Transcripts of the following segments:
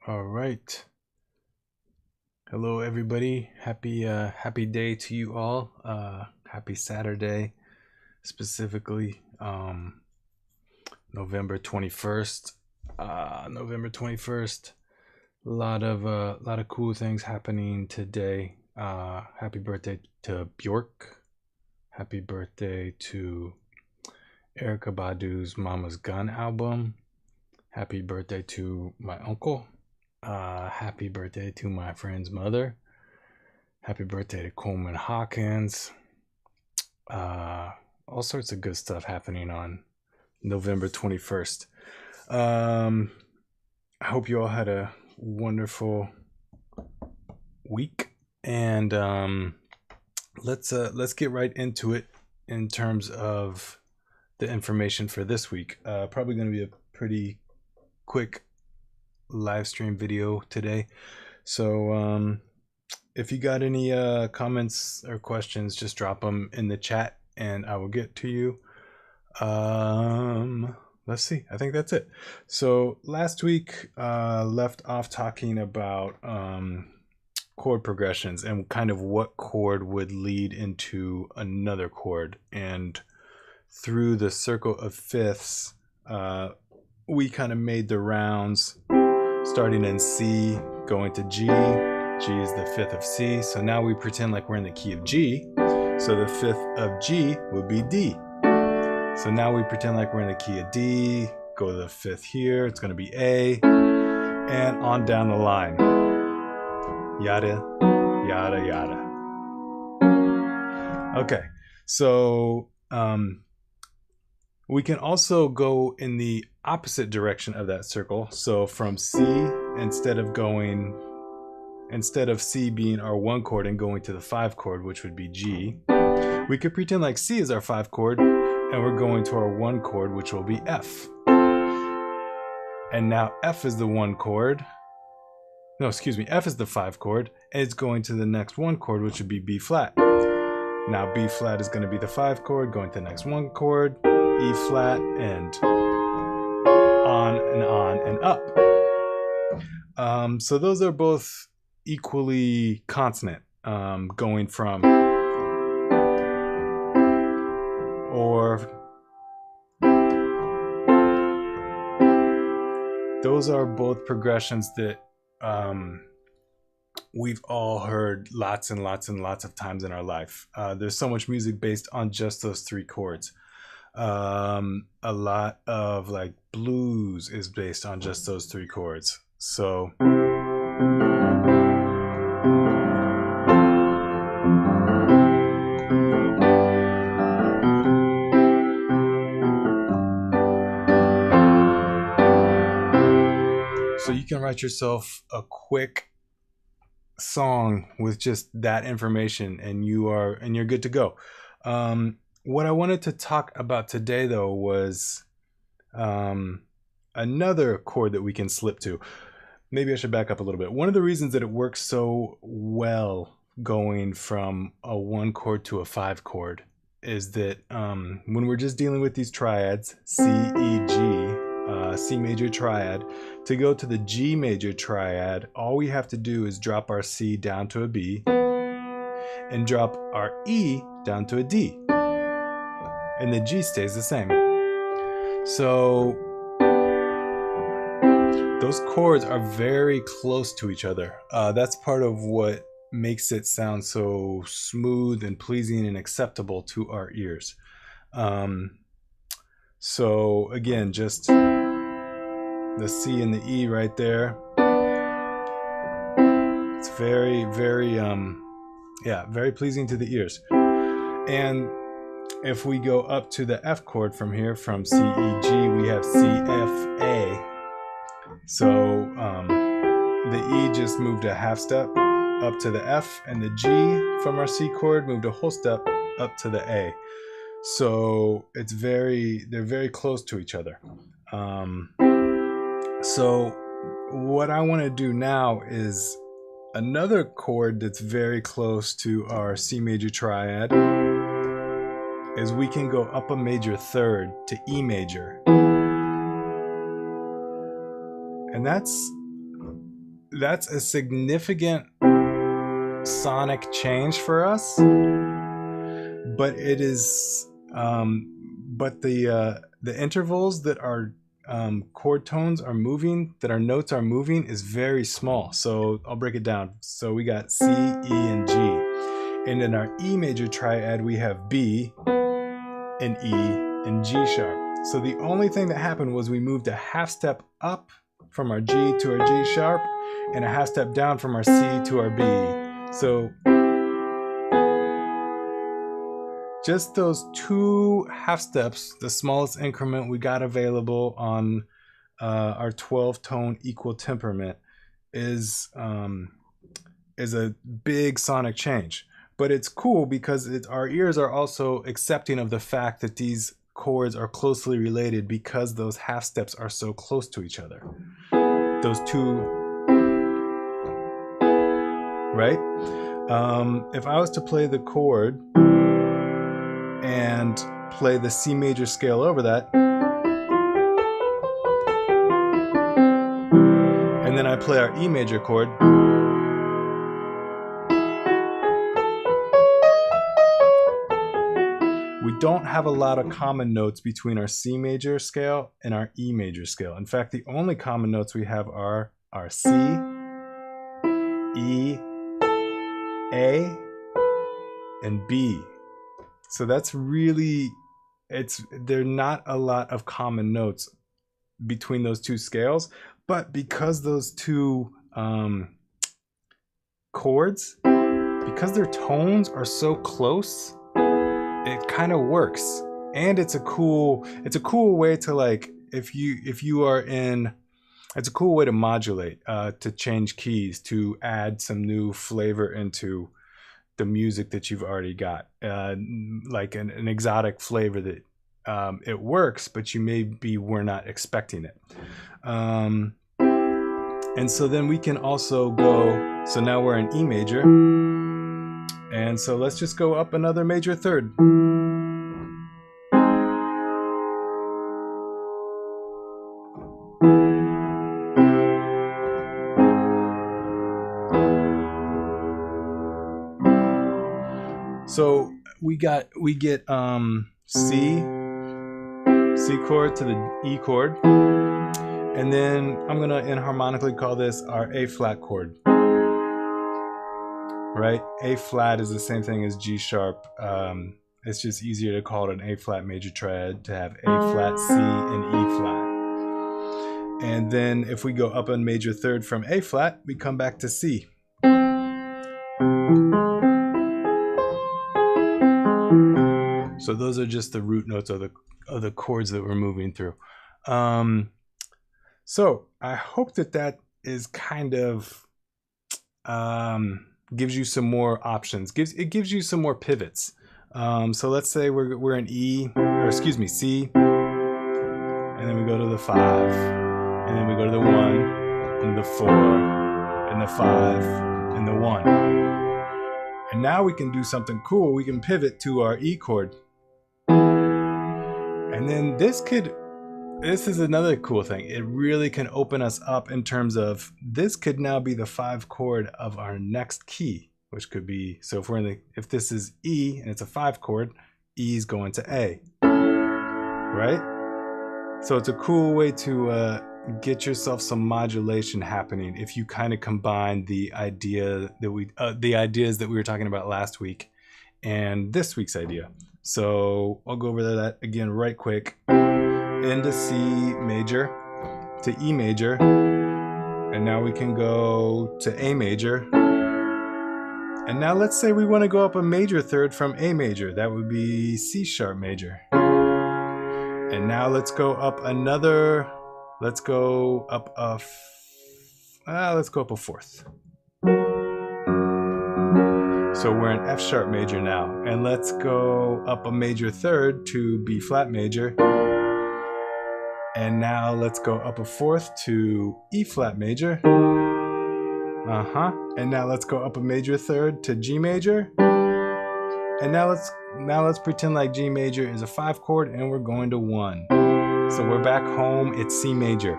All right. Hello, everybody. Happy day to you all. Happy Saturday, specifically November 21st. November 21st. A lot of cool things happening today. Happy birthday to Bjork. Happy birthday to Erica Badu's Mama's Gun album. Happy birthday to my uncle. Happy birthday to my friend's mother. Happy birthday to Coleman Hawkins. All sorts of good stuff happening on November 21st. I hope you all had a wonderful week, and let's get right into it in terms of the information for this week. Probably going to be a pretty quick live stream video today, so if you got any comments or questions, just drop them in the chat and I will get to you. Let's see, I think that's it. So last week left off talking about chord progressions and kind of what chord would lead into another chord, and through the circle of fifths we kind of made the rounds, starting in C, going to G. G is the fifth of C, so now we pretend like we're in the key of G, so the fifth of G would be D. So now we pretend like we're in the key of D, go to the fifth here, it's going to be A, and on down the line. Yada, yada, yada. Okay, so we can also go in the opposite direction of that circle. So from C, instead of C being our 1 chord and going to the 5 chord, which would be G, we could pretend like C is our 5 chord and we're going to our 1 chord, which will be F. And now F is the 1 chord. No, excuse me, F is the 5 chord, and it's going to the next 1 chord, which would be B flat. Now B flat is going to be the 5 chord, going to the next 1 chord, E flat, and on and up. So those are both equally consonant, going from or. Those are both progressions that we've all heard lots and lots and lots of times in our life. There's so much music based on just those 3 chords. A lot of like blues is based on just those 3 chords. So you can write yourself a quick song with just that information and you're good to go. What I wanted to talk about today though was another chord that we can slip to. Maybe I should back up a little bit. One of the reasons that it works so well going from a 1 chord to a 5 chord is that when we're just dealing with these triads, C, E, G, C major triad, to go to the G major triad, all we have to do is drop our C down to a B and drop our E down to a D, and the G stays the same. So those chords are very close to each other. That's part of what makes it sound so smooth and pleasing and acceptable to our ears. So again, just the C and the E right there. It's very, very, very pleasing to the ears. And if we go up to the F chord from here, from C, E, G, we have C, F, A. So the E just moved a half step up to the F, and the G from our C chord moved a whole step up to the A. So they're very close to each other. So what I want to do now is another chord that's very close to our C major triad is we can go up a major third to E major. And that's that's a significant sonic change for us, but it is but the intervals that our chord tones are moving, that our notes are moving, is very small. So I'll break it down. So we got C, E, and G, and in our E major triad we have B and E and G sharp. So the only thing that happened was we moved a half step up from our G to our G sharp and a half step down from our C to our B. So just those 2 half steps, the smallest increment we got available on our 12-tone equal temperament, is a big sonic change. But it's cool because our ears are also accepting of the fact that these chords are closely related because those half steps are so close to each other. Those 2, right? If I was to play the chord and play the C major scale over that, and then I play our E major chord, we don't have a lot of common notes between our C major scale and our E major scale. In fact, the only common notes we have are our C, E, A, and B. So that's really, there are not a lot of common notes between those 2 scales, but because those 2 chords, because their tones are so close, it kind of works. And it's a cool way to, like, if you are in, it's a cool way to modulate, to change keys, to add some new flavor into the music that you've already got, like an exotic flavor that it works, but you maybe were not expecting it. And so then we can also go, so now we're in E major, and so let's just go up another major third. So we get C chord to the E chord, and then I'm gonna enharmonically call this our A flat chord, right? A flat is the same thing as G sharp. It's just easier to call it an A flat major triad, to have A flat, C, and E flat. And then if we go up a major third from A flat, we come back to C. So those are just the root notes of the chords that we're moving through. So I hope that is kind of gives you some more options. It gives you some more pivots. So let's say we're in E, or excuse me, C, and then we go to the 5, and then we go to the 1, and the 4, and the 5, and the 1. And now we can do something cool. We can pivot to our E chord. And then this is another cool thing. It really can open us up in terms of, this could now be the 5 chord of our next key, which could be, so if this is E and it's a 5 chord, E is going to A, right? So it's a cool way to get yourself some modulation happening if you kind of combine the ideas that we were talking about last week and this week's idea. So I'll go over that again right quick. Into C major, to E major, and now we can go to A major. And now let's say we want to go up a major third from A major. That would be C sharp major. And now let's go up a fourth. So we're in F sharp major now, and let's go up a major third to B flat major. And now let's go up a fourth to E flat major. And now let's go up a major third to G major. And now let's pretend like G major is a 5 chord and we're going to 1. So we're back home, it's C major.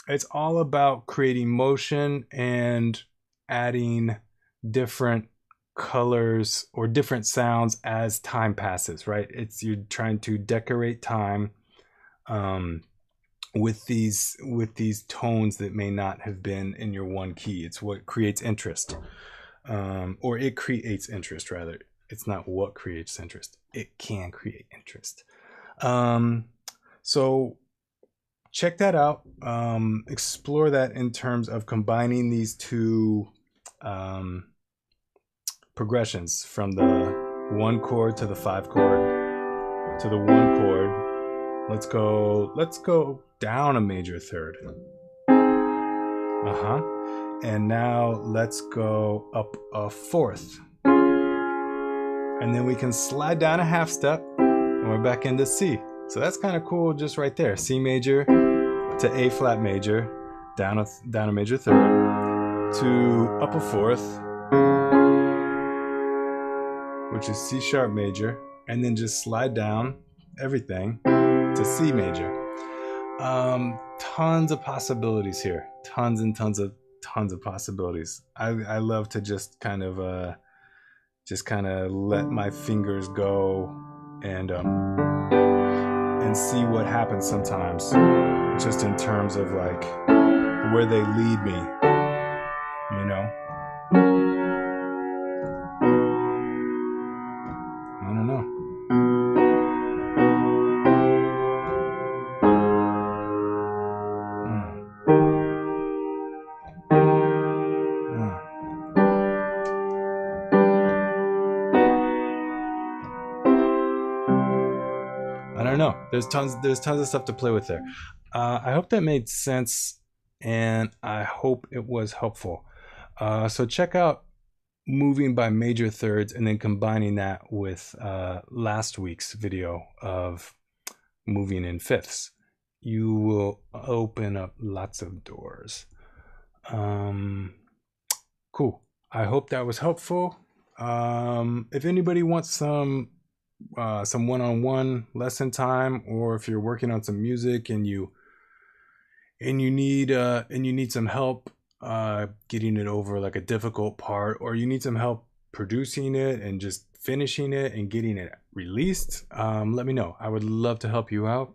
it's all about creating motion and adding different colors or different sounds as time passes, right? It's you're trying to decorate time with these tones that may not have been in your one key. It's what creates interest, or it creates interest rather. It's not what creates interest. It can create interest. So check that out. Explore that in terms of combining these two progressions from the 1 chord to the 5 chord to the 1 chord. Let's go down a major third. And now let's go up a 4th. And then we can slide down a half step and we're back into C. So that's kind of cool just right there. C major to A flat major, down a major third, to up a 4th, which is C sharp major, and then just slide down everything to C major. Tons of possibilities here. Tons and tons of possibilities. I love to just kind of let my fingers go and see what happens sometimes, just in terms of like where they lead me, you know. I don't know. I don't know. There's tons of stuff to play with there. I hope that made sense, and I hope it was helpful. So check out moving by major thirds and then combining that with last week's video of moving in fifths. You will open up lots of doors. Cool. I hope that was helpful. If anybody wants some one-on-one lesson time, or if you're working on some music and you need some help getting it over like a difficult part, or you need some help producing it and just finishing it and getting it released, let me know. I would love to help you out.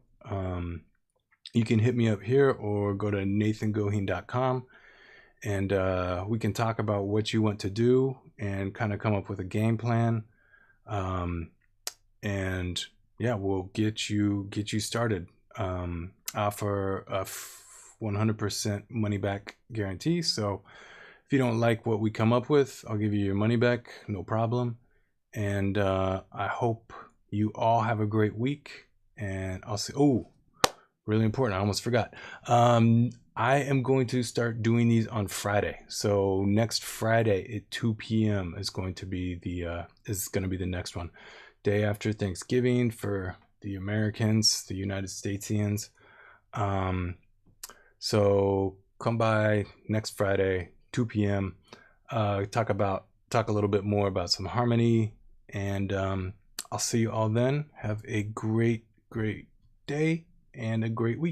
You can hit me up here or go to nathangoheen.com and we can talk about what you want to do and kind of come up with a game plan. And yeah, we'll get you started. Offer a 100% money back guarantee. So if you don't like what we come up with, I'll give you your money back, no problem. And I hope you all have a great week. And I'll see. Oh, really important. I almost forgot. I am going to start doing these on Friday. So next Friday at 2 p.m. is going to be the next one. Day after Thanksgiving for the Americans, the United Statesians. So come by next Friday, 2 p.m. Talk a little bit more about some harmony, and I'll see you all then. Have a great day and a great week.